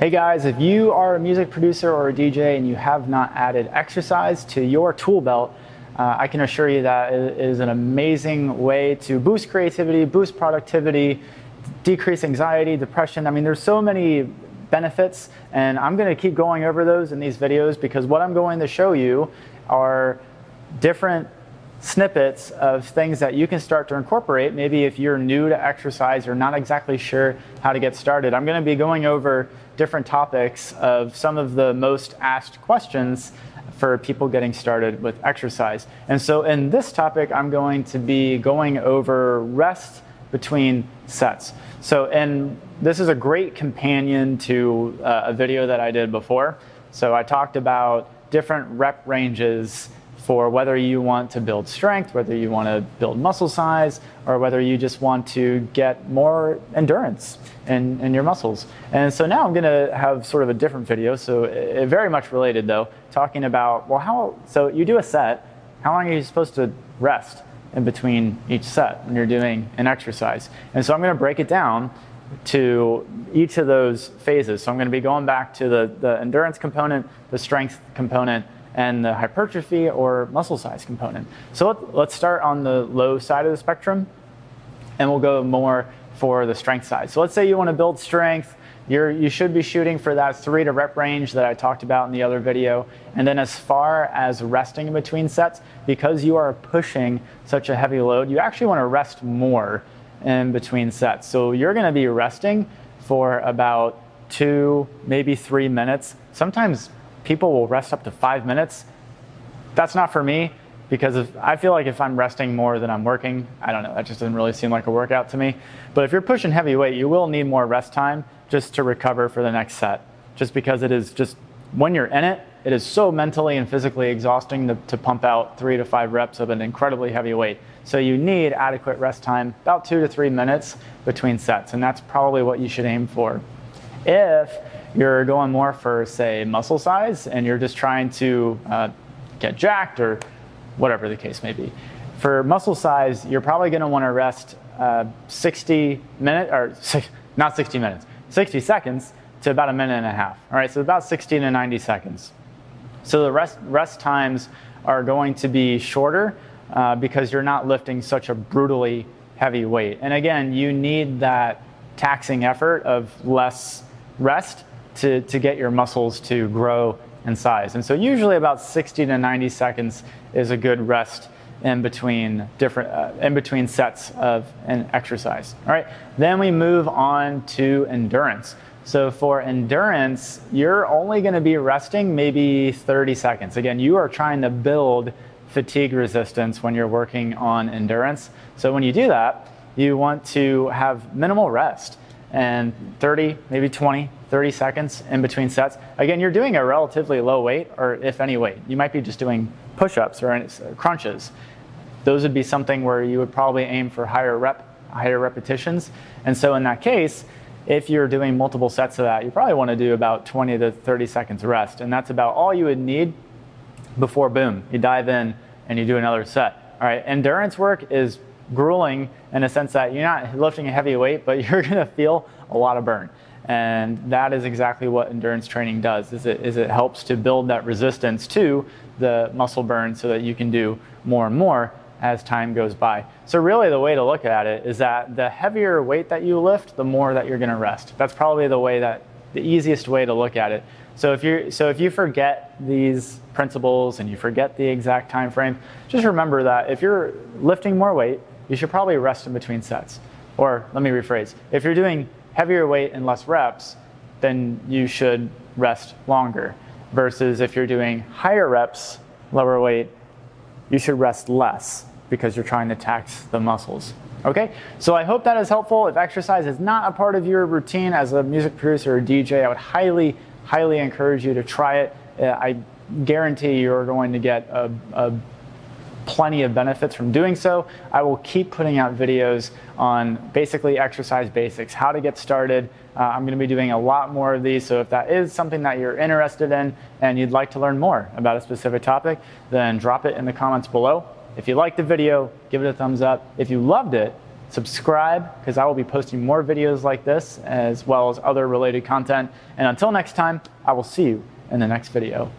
Hey guys, if you are a music producer or a DJ and you have not added exercise to your tool belt, I can assure you that it is an amazing way to boost creativity, boost productivity, decrease anxiety, depression. I mean, there's so many benefits, and I'm going to keep going over those in these videos because what I'm going to show you are different snippets of things that you can start to incorporate. Maybe if you're new to exercise or not exactly sure how to get started, I'm going to be going over different topics of some of the most asked questions for people getting started with exercise. And so in this topic, I'm going to be going over rest between sets. And this is a great companion to a video that I did before. So I talked about different rep ranges for whether you want to build strength, whether you want to build muscle size, or whether you just want to get more endurance in your muscles. And so now I'm going to have sort of a different video, so very much related though, talking about, well, so you do a set, how long are you supposed to rest in between each set when you're doing an exercise? And so I'm going to break it down to each of those phases. So I'm going to be going back to the endurance component, the strength component, and the hypertrophy or muscle size component. So let's start on the low side of the spectrum, and we'll go more for the strength side. So let's say you want to build strength. You should be shooting for that 3 to rep range that I talked about in the other video. And then as far as resting in between sets, because you are pushing such a heavy load, you actually want to rest more in between sets. So you're going to be resting for about 2, maybe 3 minutes. Sometimes people will rest up to 5 minutes. That's not for me, because I feel like if I'm resting more than I'm working, I don't know, that just doesn't really seem like a workout to me. But if you're pushing heavy weight, you will need more rest time just to recover for the next set. Just because it is just, when you're in it, it is so mentally and physically exhausting to pump out 3 to 5 reps of an incredibly heavy weight. So you need adequate rest time, about 2 to 3 minutes between sets, and that's probably what you should aim for. If you're going more for, say, muscle size, and you're just trying to get jacked or whatever the case may be. For muscle size, you're probably going to want to rest 60 seconds to about 1.5 minutes. All right, so about 60 to 90 seconds. So the rest times are going to be shorter because you're not lifting such a brutally heavy weight. And again, you need that taxing effort of less rest to get your muscles to grow in size. And so usually about 60 to 90 seconds is a good rest in between sets of an exercise. All right, then we move on to endurance. So for endurance, you're only going to be resting maybe 30 seconds. Again, you are trying to build fatigue resistance when you're working on endurance. So when you do that, you want to have minimal rest and 30, maybe 20, 30 seconds in between sets. Again, you're doing a relatively low weight, or if any weight. You might be just doing push-ups or crunches. Those would be something where you would probably aim for higher repetitions. And so in that case, if you're doing multiple sets of that, you probably want to do about 20 to 30 seconds rest. And that's about all you would need before, boom, you dive in and you do another set. All right, endurance work is grueling in a sense that you're not lifting a heavy weight, but you're going to feel a lot of burn. And that is exactly what endurance training does, is it helps to build that resistance to the muscle burn so that you can do more and more as time goes by. So really the way to look at it is that the heavier weight that you lift, the more that you're going to rest. That's probably the easiest way to look at it. So if you forget these principles and you forget the exact time frame, just remember that if you're lifting more weight, you should probably rest in between sets. Or let me rephrase, if you're doing heavier weight and less reps, then you should rest longer. Versus if you're doing higher reps, lower weight, you should rest less because you're trying to tax the muscles. Okay, so I hope that is helpful. If exercise is not a part of your routine as a music producer or DJ, I would highly, highly encourage you to try it. I guarantee you're going to get plenty of benefits from doing so. I will keep putting out videos on basically exercise basics, how to get started. I'm going to be doing a lot more of these, so if that is something that you're interested in and you'd like to learn more about a specific topic, then drop it in the comments below. If you liked the video, give it a thumbs up. If you loved it, subscribe, because I will be posting more videos like this as well as other related content. And until next time, I will see you in the next video.